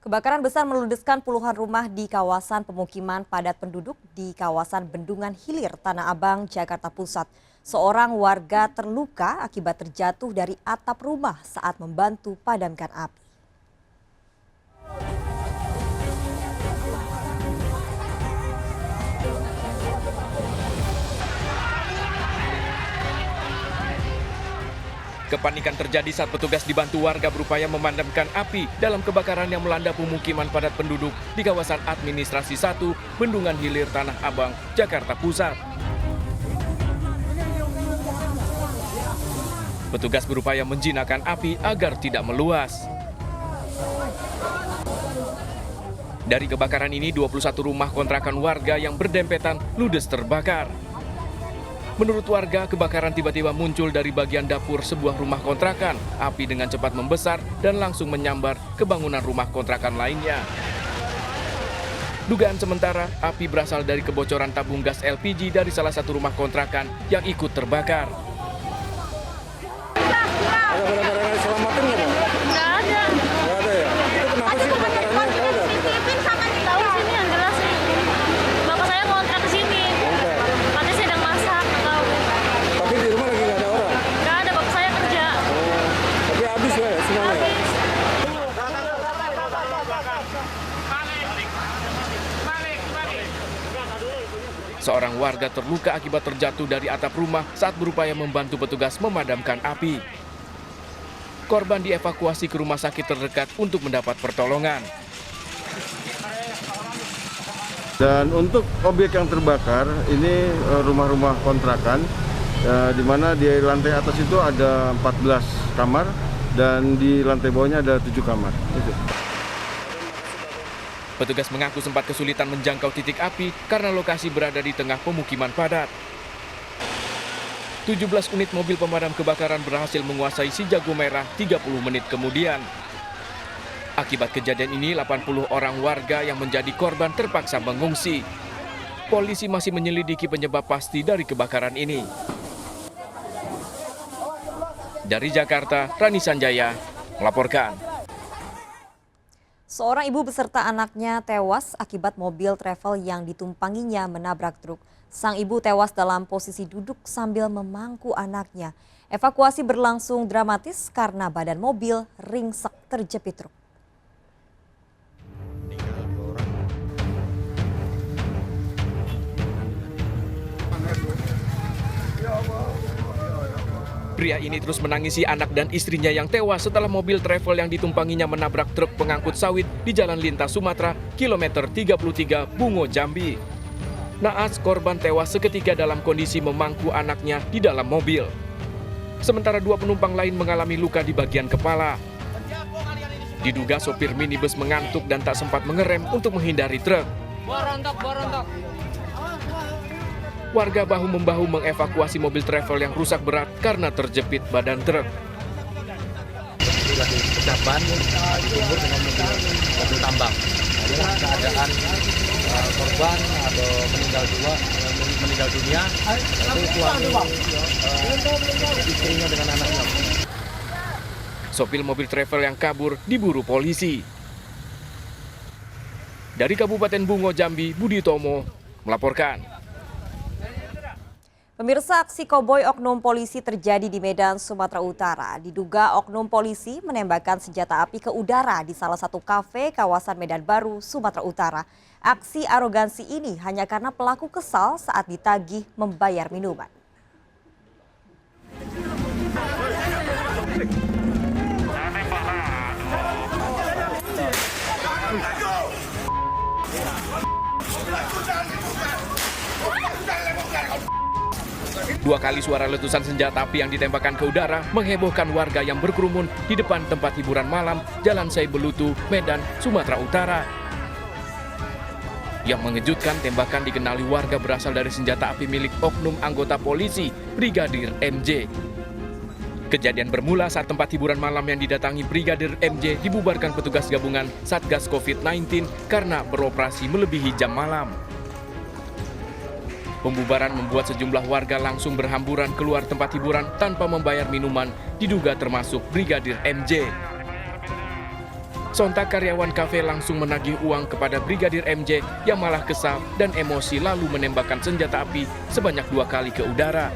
Kebakaran besar meludeskan puluhan rumah di kawasan pemukiman padat penduduk di kawasan Bendungan Hilir, Tanah Abang, Jakarta Pusat. Seorang warga terluka akibat terjatuh dari atap rumah saat membantu padamkan api. Kepanikan terjadi saat petugas dibantu warga berupaya memadamkan api dalam kebakaran yang melanda pemukiman padat penduduk di kawasan administrasi 1, Bendungan Hilir, Tanah Abang, Jakarta Pusat. Petugas berupaya menjinakkan api agar tidak meluas. Dari kebakaran ini, 21 rumah kontrakan warga yang berdempetan ludes terbakar. Menurut warga, kebakaran tiba-tiba muncul dari bagian dapur sebuah rumah kontrakan. Api dengan cepat membesar dan langsung menyambar ke bangunan rumah kontrakan lainnya. Dugaan sementara, api berasal dari kebocoran tabung gas LPG dari salah satu rumah kontrakan yang ikut terbakar. Ada barang-barang yang diselamatin nggak, Pak? Nggak ada. Nggak ada ya? Itu kenapa sih kebakarannya? Tahu nggak? Tahu sini yang jelas sih. Bapak saya ngontrak ke sini. Katanya sedang masak, nggak tahu. Tapi di rumah lagi nggak ada orang? Nggak ada, bapak saya kerja. Tapi habis lah ya semuanya? Habis. Seorang warga terluka akibat terjatuh dari atap rumah saat berupaya membantu petugas memadamkan api. Korban dievakuasi ke rumah sakit terdekat untuk mendapat pertolongan. Dan untuk objek yang terbakar, ini rumah-rumah kontrakan, di mana di lantai atas itu ada 14 kamar, dan di lantai bawahnya ada 7 kamar. Itu. Petugas mengaku sempat kesulitan menjangkau titik api karena lokasi berada di tengah pemukiman padat. 17 unit mobil pemadam kebakaran berhasil menguasai si jago merah 30 menit kemudian. Akibat kejadian ini, 80 orang warga yang menjadi korban terpaksa mengungsi. Polisi masih menyelidiki penyebab pasti dari kebakaran ini. Dari Jakarta, Rani Sanjaya melaporkan. Seorang ibu beserta anaknya tewas akibat mobil travel yang ditumpanginya menabrak truk. Sang ibu tewas dalam posisi duduk sambil memangku anaknya. Evakuasi berlangsung dramatis karena badan mobil ringsek terjepit truk. Pria ini terus menangisi anak dan istrinya yang tewas setelah mobil travel yang ditumpanginya menabrak truk pengangkut sawit di Jalan Lintas Sumatera, kilometer 33, Bungo, Jambi. Naas, korban tewas seketika dalam kondisi memangku anaknya di dalam mobil. Sementara 2 penumpang lain mengalami luka di bagian kepala. Diduga sopir minibus mengantuk dan tak sempat mengerem untuk menghindari truk. Warga bahu-membahu mengevakuasi mobil travel yang rusak berat karena terjepit badan truk. Lagi pecah ban, dikumpul dengan mobil tambang. Adalah keadaan korban atau meninggal dunia, itu suami istrinya dengan anaknya. Sopir mobil travel yang kabur diburu polisi. Dari Kabupaten Bungo, Jambi, Budi Tomo melaporkan. Pemirsa, aksi koboi oknum polisi terjadi di Medan, Sumatera Utara. Diduga oknum polisi menembakkan senjata api ke udara di salah satu kafe kawasan Medan Baru, Sumatera Utara. Aksi arogansi ini hanya karena pelaku kesal saat ditagih membayar minuman. Dua kali suara letusan senjata api yang ditembakkan ke udara menghebohkan warga yang berkerumun di depan tempat hiburan malam Jalan Saibelutu, Medan, Sumatera Utara. Yang mengejutkan, tembakan dikenali warga berasal dari senjata api milik oknum anggota polisi, Brigadir MJ. Kejadian bermula saat tempat hiburan malam yang didatangi Brigadir MJ dibubarkan petugas gabungan Satgas COVID-19 karena beroperasi melebihi jam malam. Pembubaran membuat sejumlah warga langsung berhamburan keluar tempat hiburan tanpa membayar minuman, diduga termasuk Brigadir MJ. Sontak karyawan kafe langsung menagih uang kepada Brigadir MJ yang malah kesal dan emosi lalu menembakkan senjata api sebanyak 2 kali ke udara.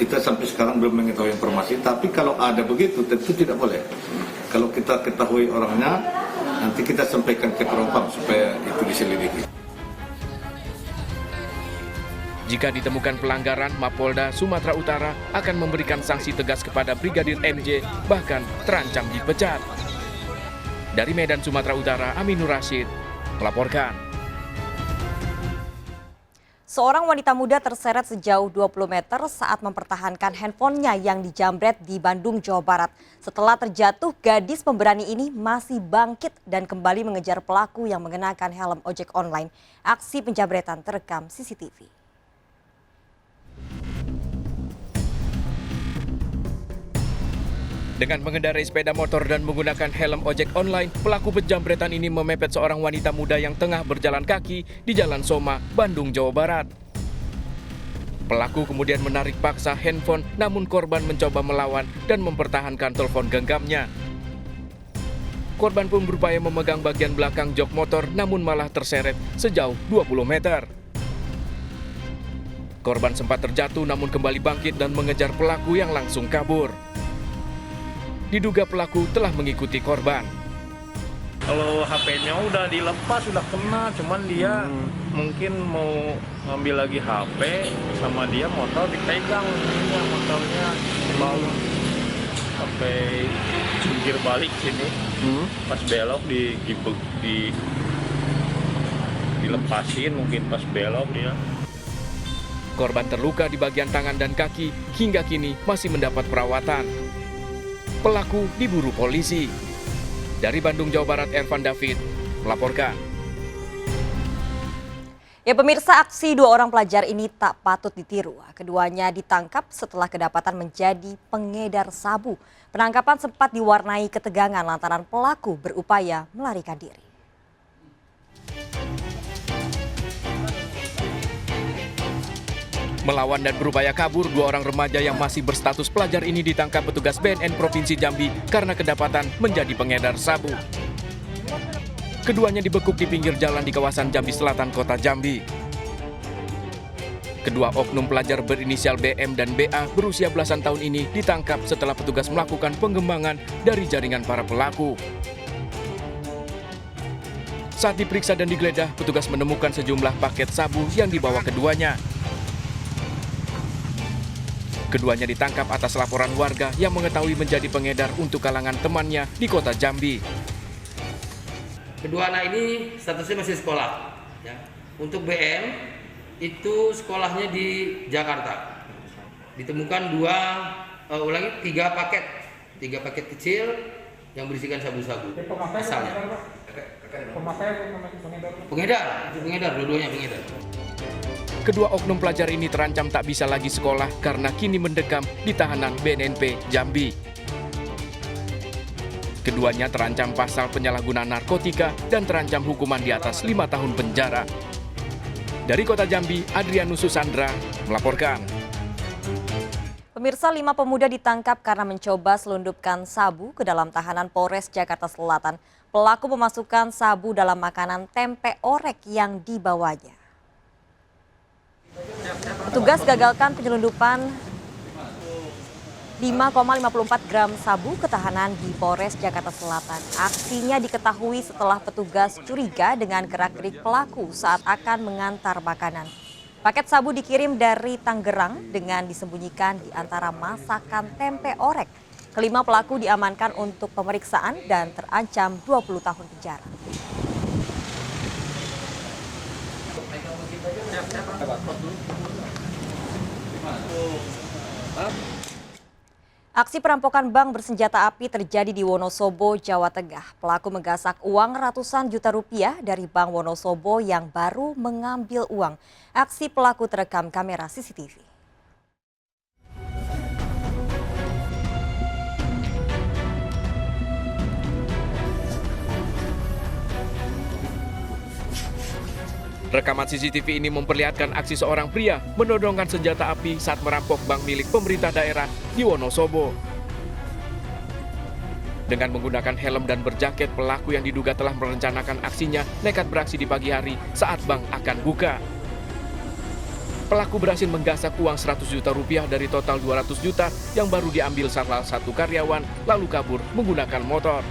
Kita sampai sekarang belum mengetahui informasi, tapi kalau ada begitu tentu tidak boleh. Kalau kita ketahui orangnya, nanti kita sampaikan ke Propam supaya itu diselidiki. Jika ditemukan pelanggaran, Mapolda Sumatera Utara akan memberikan sanksi tegas kepada Brigadir MJ, bahkan terancam dipecat. Dari Medan, Sumatera Utara, Aminur Rashid melaporkan. Seorang wanita muda terseret sejauh 20 meter saat mempertahankan handphonenya yang dijamret di Bandung, Jawa Barat. Setelah terjatuh, gadis pemberani ini masih bangkit dan kembali mengejar pelaku yang mengenakan helm ojek online. Aksi penjamretan terekam CCTV. Dengan mengendarai sepeda motor dan menggunakan helm ojek online, pelaku penjamretan ini memepet seorang wanita muda yang tengah berjalan kaki di Jalan Soma, Bandung, Jawa Barat. Pelaku kemudian menarik paksa handphone, namun korban mencoba melawan dan mempertahankan telepon genggamnya. Korban pun berupaya memegang bagian belakang jok motor, namun malah terseret sejauh 20 meter. Korban sempat terjatuh namun kembali bangkit dan mengejar pelaku yang langsung kabur. Diduga pelaku telah mengikuti korban. Kalau HP-nya udah dilepas, udah kena, cuman dia mungkin mau ngambil lagi HP, sama dia motor dipegang, ini motornya dibawa sampai jungkir balik sini, pas belok dilepasin, mungkin pas belok dia. Korban terluka di bagian tangan dan kaki, hingga kini masih mendapat perawatan. Pelaku diburu polisi. Dari Bandung, Jawa Barat, Ervan David melaporkan. Ya pemirsa, aksi 2 orang pelajar ini tak patut ditiru. Keduanya ditangkap setelah kedapatan menjadi pengedar sabu. Penangkapan sempat diwarnai ketegangan lantaran pelaku berupaya melarikan diri. Melawan dan berupaya kabur, 2 orang remaja yang masih berstatus pelajar ini ditangkap petugas BNN Provinsi Jambi karena kedapatan menjadi pengedar sabu. Keduanya dibekuk di pinggir jalan di kawasan Jambi Selatan, Kota Jambi. Kedua oknum pelajar berinisial BM dan BA berusia belasan tahun ini ditangkap setelah petugas melakukan pengembangan dari jaringan para pelaku. Saat diperiksa dan digeledah, petugas menemukan sejumlah paket sabu yang dibawa keduanya. Keduanya ditangkap atas laporan warga yang mengetahui menjadi pengedar untuk kalangan temannya di Kota Jambi. Kedua anak ini statusnya masih sekolah. Ya. Untuk BM itu sekolahnya di Jakarta. Ditemukan 3 paket kecil yang berisikan sabu-sabu. Asalnya. Pengedar, dua-duanya pengedar. Kedua oknum pelajar ini terancam tak bisa lagi sekolah karena kini mendekam di tahanan BNNP Jambi. Keduanya terancam pasal penyalahgunaan narkotika dan terancam hukuman di atas 5 tahun penjara. Dari Kota Jambi, Adrianus Susandra melaporkan. Pemirsa, 5 pemuda ditangkap karena mencoba selundupkan sabu ke dalam tahanan Polres Jakarta Selatan. Pelaku memasukkan sabu dalam makanan tempe orek yang dibawanya. Petugas gagalkan penyelundupan 5,54 gram sabu ke tahanan di Polres Jakarta Selatan. Aksinya diketahui setelah petugas curiga dengan gerak-gerik pelaku saat akan mengantar makanan. Paket sabu dikirim dari Tangerang dengan disembunyikan di antara masakan tempe orek. Kelima pelaku diamankan untuk pemeriksaan dan terancam 20 tahun penjara. Aksi perampokan bank bersenjata api terjadi di Wonosobo, Jawa Tengah. Pelaku menggasak uang ratusan juta rupiah dari Bank Wonosobo yang baru mengambil uang. Aksi pelaku terekam kamera CCTV. Rekaman CCTV ini memperlihatkan aksi seorang pria menodongkan senjata api saat merampok bank milik pemerintah daerah di Wonosobo. Dengan menggunakan helm dan berjaket, pelaku yang diduga telah merencanakan aksinya nekat beraksi di pagi hari saat bank akan buka. Pelaku berhasil menggasak uang 100 juta rupiah dari total 200 juta yang baru diambil salah satu karyawan, lalu kabur menggunakan motor.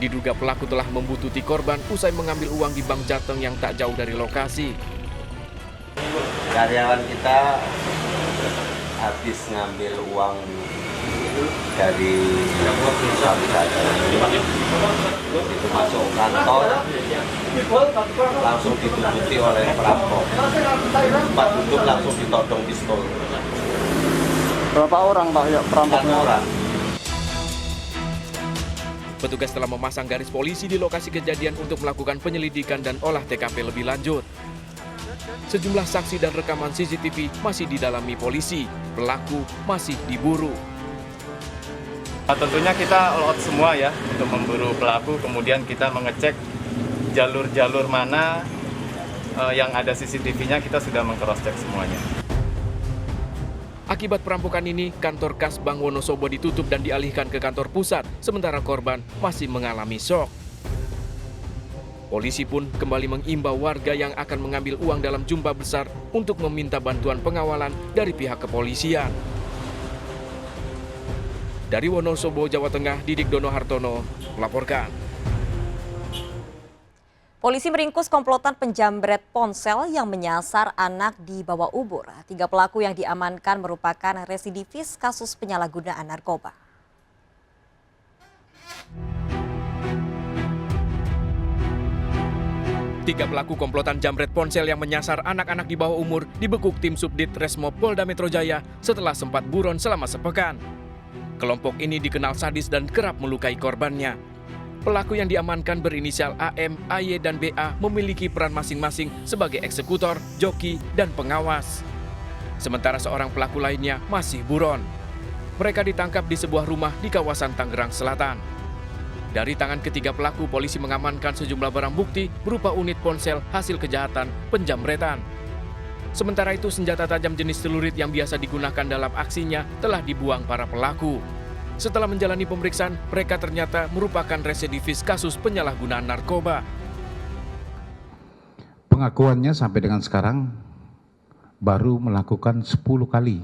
Diduga pelaku telah membututi korban usai mengambil uang di bank Jateng yang tak jauh dari lokasi. Karyawan kita habis ngambil uang dari itu masuk kantor, langsung dituntuti oleh perampok. Tempat duduk langsung ditodong pistol. Berapa orang Pak ya perampoknya? 1 orang. Petugas telah memasang garis polisi di lokasi kejadian untuk melakukan penyelidikan dan olah TKP lebih lanjut. Sejumlah saksi dan rekaman CCTV masih didalami polisi. Pelaku masih diburu. Tentunya kita all out semua ya untuk memburu pelaku, kemudian kita mengecek jalur-jalur mana yang ada CCTV-nya, kita sudah meng-cross-check semuanya. Akibat perampokan ini, kantor kas Bank Wonosobo ditutup dan dialihkan ke kantor pusat, sementara korban masih mengalami syok. Polisi pun kembali mengimbau warga yang akan mengambil uang dalam jumlah besar untuk meminta bantuan pengawalan dari pihak kepolisian. Dari Wonosobo, Jawa Tengah, Didik Dono Hartono melaporkan. Polisi meringkus komplotan penjamret ponsel yang menyasar anak di bawah umur. 3 pelaku yang diamankan merupakan residivis kasus penyalahgunaan narkoba. Tiga pelaku komplotan jamret ponsel yang menyasar anak-anak di bawah umur dibekuk tim Subdit Resmo Polda Metro Jaya setelah sempat buron selama sepekan. Kelompok ini dikenal sadis dan kerap melukai korbannya. Pelaku yang diamankan berinisial AM, AY, dan BA memiliki peran masing-masing sebagai eksekutor, joki, dan pengawas. Sementara seorang pelaku lainnya masih buron. Mereka ditangkap di sebuah rumah di kawasan Tangerang Selatan. Dari tangan ketiga pelaku, polisi mengamankan sejumlah barang bukti berupa unit ponsel hasil kejahatan penjamretan. Sementara itu, senjata tajam jenis celurit yang biasa digunakan dalam aksinya telah dibuang para pelaku. Setelah menjalani pemeriksaan, mereka ternyata merupakan residivis kasus penyalahgunaan narkoba. Pengakuannya sampai dengan sekarang baru melakukan 10 kali.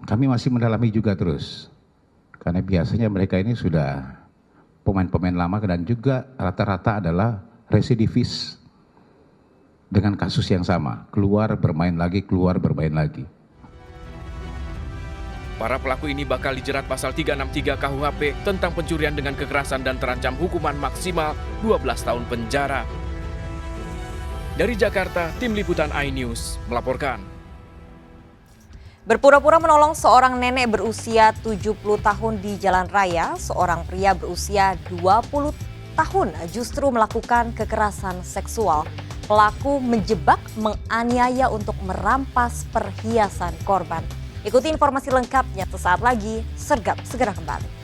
Kami masih mendalami juga terus. Karena biasanya mereka ini sudah pemain-pemain lama dan juga rata-rata adalah residivis dengan kasus yang sama. Keluar bermain lagi, keluar bermain lagi. Para pelaku ini bakal dijerat pasal 363 KUHP tentang pencurian dengan kekerasan dan terancam hukuman maksimal 12 tahun penjara. Dari Jakarta, Tim Liputan iNews melaporkan. Berpura-pura menolong seorang nenek berusia 70 tahun di jalan raya, seorang pria berusia 20 tahun justru melakukan kekerasan seksual. Pelaku menjebak, menganiaya untuk merampas perhiasan korban. Ikuti informasi lengkapnya sesaat lagi, Sergap segera kembali.